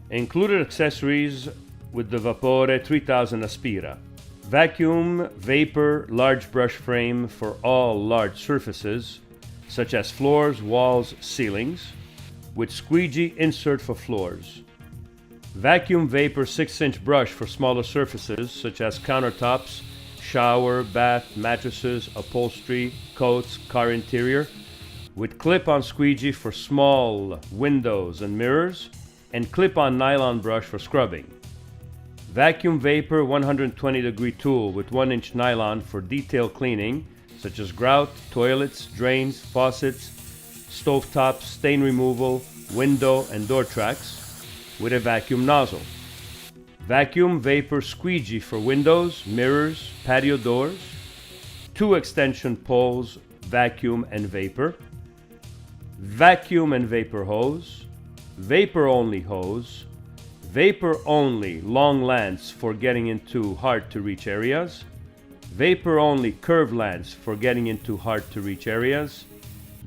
Included accessories with the Vapore 3000 Aspira. Vacuum vapor large brush frame for all large surfaces, such as floors, walls, ceilings, with squeegee insert for floors. Vacuum vapor 6-inch brush for smaller surfaces, such as countertops, shower, bath, mattresses, upholstery, coats, car interior, with clip-on squeegee for small windows and mirrors, and clip-on nylon brush for scrubbing. Vacuum vapor 120-degree tool with 1-inch nylon for detail cleaning, such as grout, toilets, drains, faucets, stovetops, stain removal, window and door tracks, with a vacuum nozzle. Vacuum vapor squeegee for windows, mirrors, patio doors. 2 extension poles, vacuum and vapor. Vacuum and vapor hose. Vapor only hose. Vapor only long lance for getting into hard to reach areas. Vapor only curved lance for getting into hard to reach areas.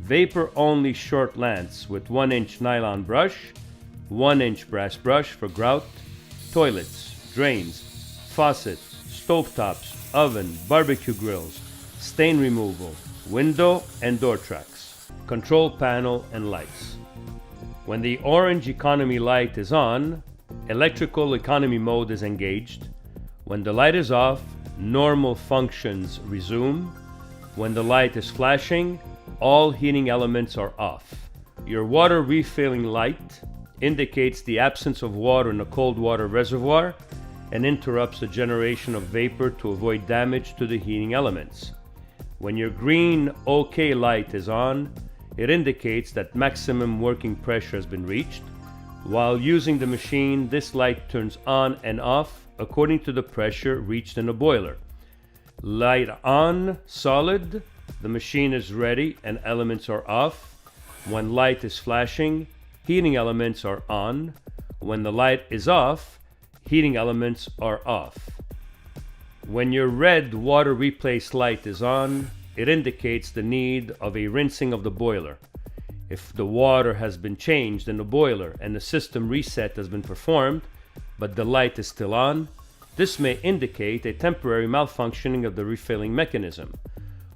Vapor only short lance with 1-inch nylon brush, 1-inch brass brush for grout, toilets, drains, faucets, stovetops, oven, barbecue grills, stain removal, window and door tracks, control panel and lights. When the orange economy light is on, electrical economy mode is engaged. When the light is off, normal functions resume. When the light is flashing, all heating elements are off. Your water refilling light indicates the absence of water in a cold water reservoir and interrupts the generation of vapor to avoid damage to the heating elements. When your green OK light is on, it indicates that maximum working pressure has been reached. While using the machine, this light turns on and off according to the pressure reached in a boiler. Light on, solid, the machine is ready and elements are off. When light is flashing, heating elements are on. When the light is off, heating elements are off. When your red water replace light is on, it indicates the need of a rinsing of the boiler. If the water has been changed in the boiler and the system reset has been performed, but the light is still on, this may indicate a temporary malfunctioning of the refilling mechanism.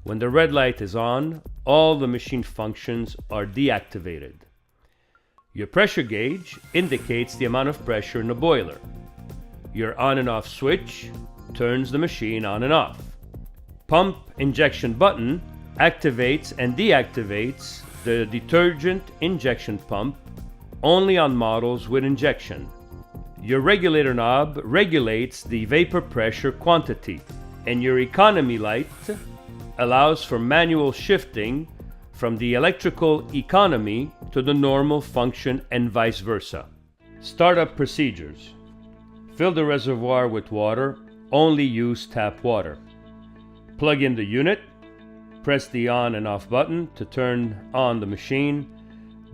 When the red light is on, all the machine functions are deactivated. Your pressure gauge indicates the amount of pressure in the boiler. Your on and off switch turns the machine on and off. Pump injection button activates and deactivates the detergent injection pump only on models with injection. Your regulator knob regulates the vapor pressure quantity, and your economy light allows for manual shifting from the electrical economy to the normal function and vice versa. Startup procedures. Fill the reservoir with water, only use tap water. Plug in the unit. Press the on and off button to turn on the machine.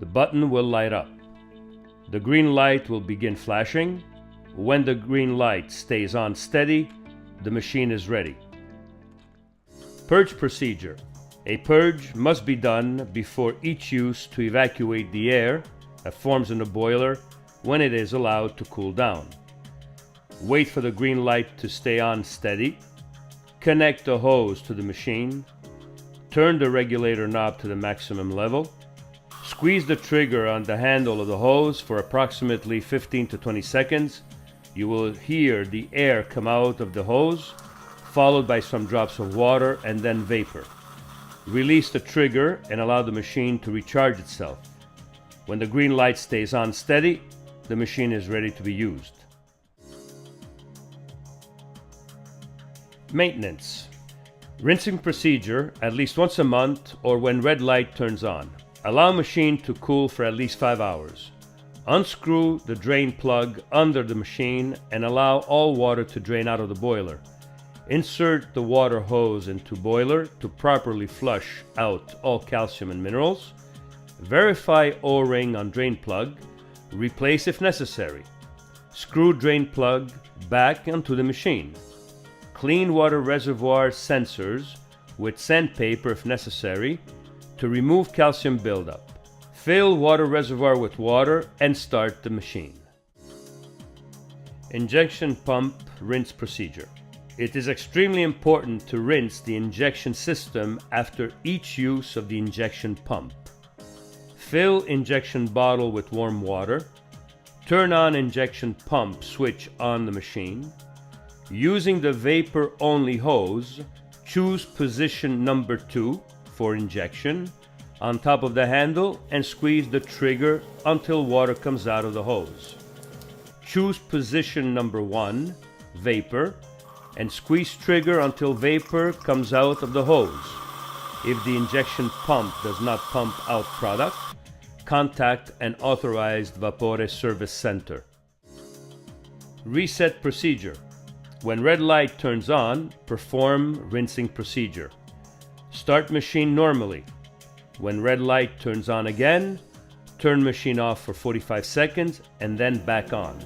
The button will light up. The green light will begin flashing. When the green light stays on steady, the machine is ready. Purge procedure. A purge must be done before each use to evacuate the air that forms in the boiler when it is allowed to cool down. Wait for the green light to stay on steady. Connect the hose to the machine. Turn the regulator knob to the maximum level. Squeeze the trigger on the handle of the hose for approximately 15 to 20 seconds. You will hear the air come out of the hose, followed by some drops of water and then vapor. Release the trigger and allow the machine to recharge itself. When the green light stays on steady, the machine is ready to be used. Maintenance. Rinsing procedure at least once a month or when red light turns on. Allow machine to cool for at least 5 hours. Unscrew the drain plug under the machine and allow all water to drain out of the boiler. Insert the water hose into boiler to properly flush out all calcium and minerals. Verify O-ring on drain plug. Replace if necessary. Screw drain plug back onto the machine. Clean water reservoir sensors with sandpaper if necessary to remove calcium buildup. Fill water reservoir with water and start the machine. Injection pump rinse procedure. It is extremely important to rinse the injection system after each use of the injection pump. Fill injection bottle with warm water. Turn on injection pump switch on the machine. Using the vapor only hose, choose position number 2 for injection on top of the handle and squeeze the trigger until water comes out of the hose. Choose position number 1, vapor, and squeeze trigger until vapor comes out of the hose. If the injection pump does not pump out product, contact an authorized Vapore service center. Reset procedure. When red light turns on, perform rinsing procedure. Start machine normally. When red light turns on again, turn machine off for 45 seconds and then back on.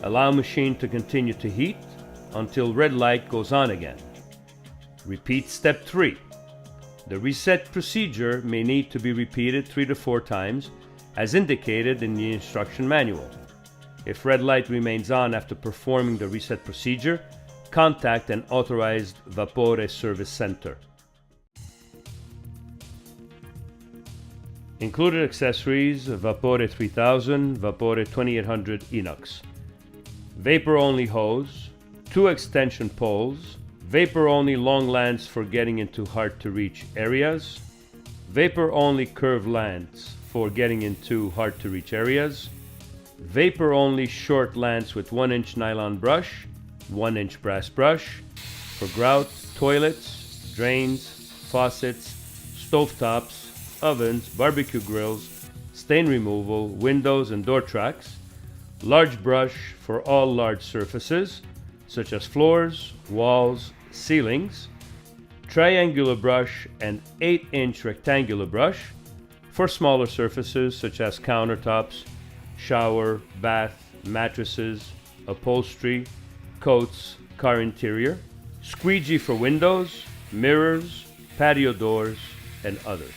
Allow machine to continue to heat until red light goes on again. Repeat step 3. The reset procedure may need to be repeated 3 to 4 times as indicated in the instruction manual. If red light remains on after performing the reset procedure, contact an authorized Vapore service center. Included accessories: Vapore 3000, Vapore 2800 Inox. Vapor only hose, 2 extension poles, vapor only long lance for getting into hard to reach areas, vapor only curved lance for getting into hard to reach areas, vapor only short lance with 1-inch nylon brush, 1-inch brass brush for grout, toilets, drains, faucets, stovetops, ovens, barbecue grills, stain removal, windows and door tracks, large brush for all large surfaces such as floors, walls, ceilings, triangular brush and 8-inch rectangular brush for smaller surfaces such as countertops, shower, bath, mattresses, upholstery, coats, car interior, squeegee for windows, mirrors, patio doors, and others.